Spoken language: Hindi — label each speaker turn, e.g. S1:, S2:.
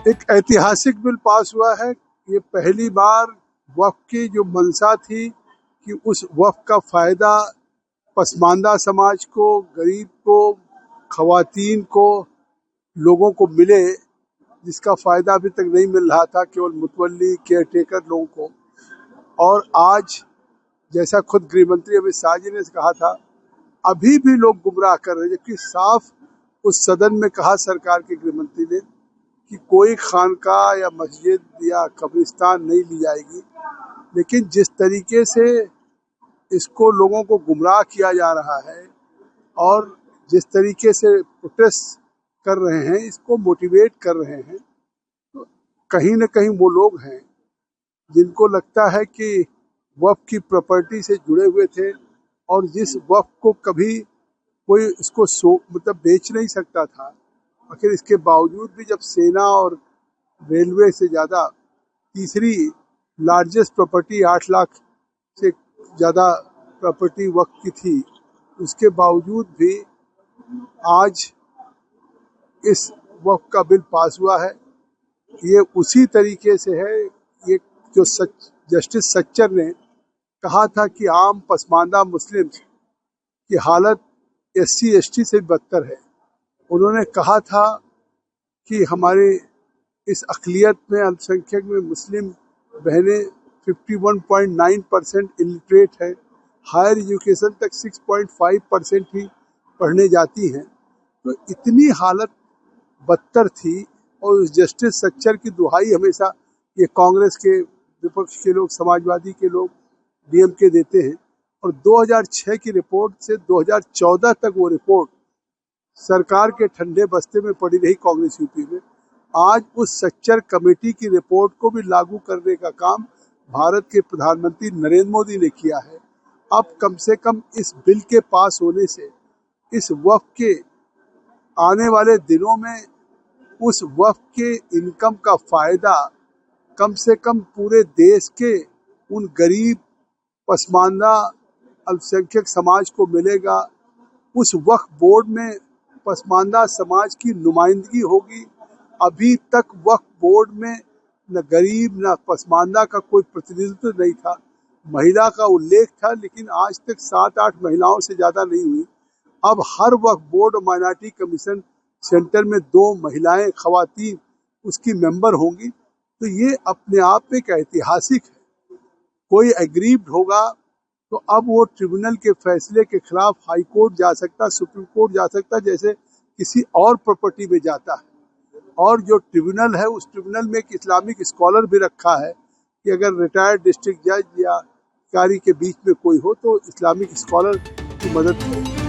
S1: एक ऐतिहासिक बिल पास हुआ है। ये पहली बार वक्फ की जो मंशा थी कि उस वक्फ का फायदा पसमानदा समाज को, गरीब को, खवातीन को, लोगों को मिले, जिसका फायदा अभी तक नहीं मिल रहा था, केवल मुतवल्ली केयर टेकर लोगों को। और आज जैसा खुद गृह मंत्री अमित शाह जी ने कहा था, अभी भी लोग गुमराह कर रहे हैं, जबकि साफ उस सदन में कहा सरकार के गृह मंत्री ने कि कोई खानका या मस्जिद या कब्रिस्तान नहीं ली जाएगी। लेकिन जिस तरीके से इसको लोगों को गुमराह किया जा रहा है और जिस तरीके से प्रोटेस्ट कर रहे हैं, इसको मोटिवेट कर रहे हैं, तो कहीं न कहीं वो लोग हैं जिनको लगता है कि वक्फ की प्रॉपर्टी से जुड़े हुए थे और जिस वक्फ को कभी कोई इसको मतलब बेच नहीं सकता था, आखिर इसके बावजूद भी जब सेना और रेलवे से ज़्यादा तीसरी लार्जेस्ट प्रॉपर्टी 8 लाख से ज़्यादा प्रॉपर्टी वक्फ की थी, उसके बावजूद भी आज इस वक्फ का बिल पास हुआ है। ये उसी तरीके से है, ये जो जस्टिस सच्चर ने कहा था कि आम पसमानदा मुस्लिम की हालत SC ST से बदतर है। उन्होंने कहा था कि हमारे इस अक़लियत में, अल्पसंख्यक में मुस्लिम बहनें 51.9% इलिटरेट है, हायर एजुकेशन तक 6.5% ही पढ़ने जाती हैं। तो इतनी हालत बदतर थी और उस जस्टिस सच्चर की दुहाई हमेशा ये कांग्रेस के, विपक्ष के लोग, समाजवादी के लोग, DMK देते हैं। और 2006 की रिपोर्ट से 2014 तक वो रिपोर्ट सरकार के ठंडे बस्ते में पड़ी रही कांग्रेस यूपी में। आज उस सच्चर कमेटी की रिपोर्ट को भी लागू करने का काम भारत के प्रधानमंत्री नरेंद्र मोदी ने किया है। अब कम से कम इस बिल के पास होने से इस वक्फ के आने वाले दिनों में उस वक्फ के इनकम का फायदा कम से कम पूरे देश के उन गरीब, पसमानदा, अल्पसंख्यक समाज को मिलेगा। उस वक्फ बोर्ड में पसमानदा समाज की नुमाइंदगी होगी। अभी तक वक्फ बोर्ड में न गरीब न पसमानदा का कोई प्रतिनिधित्व नहीं था। महिला का उल्लेख था, लेकिन आज तक 7-8 महिलाओं से ज़्यादा नहीं हुई। अब हर वक्फ बोर्ड और माइनॉरिटी कमीशन सेंटर में 2 महिलाएं, खवातीन उसकी मेंबर होंगी। तो ये अपने आप में एक ऐतिहासिक है। कोई एग्रीव्ड होगा तो अब वो ट्रिब्यूनल के फैसले के खिलाफ हाई कोर्ट जा सकता, सुप्रीम कोर्ट जा सकता, जैसे किसी और प्रॉपर्टी में जाता है। और जो ट्रिब्यूनल है, उस ट्रिब्यूनल में एक इस्लामिक स्कॉलर भी रखा है कि अगर रिटायर्ड डिस्ट्रिक्ट जज या कारी के बीच में कोई हो तो इस्लामिक स्कॉलर की मदद करें।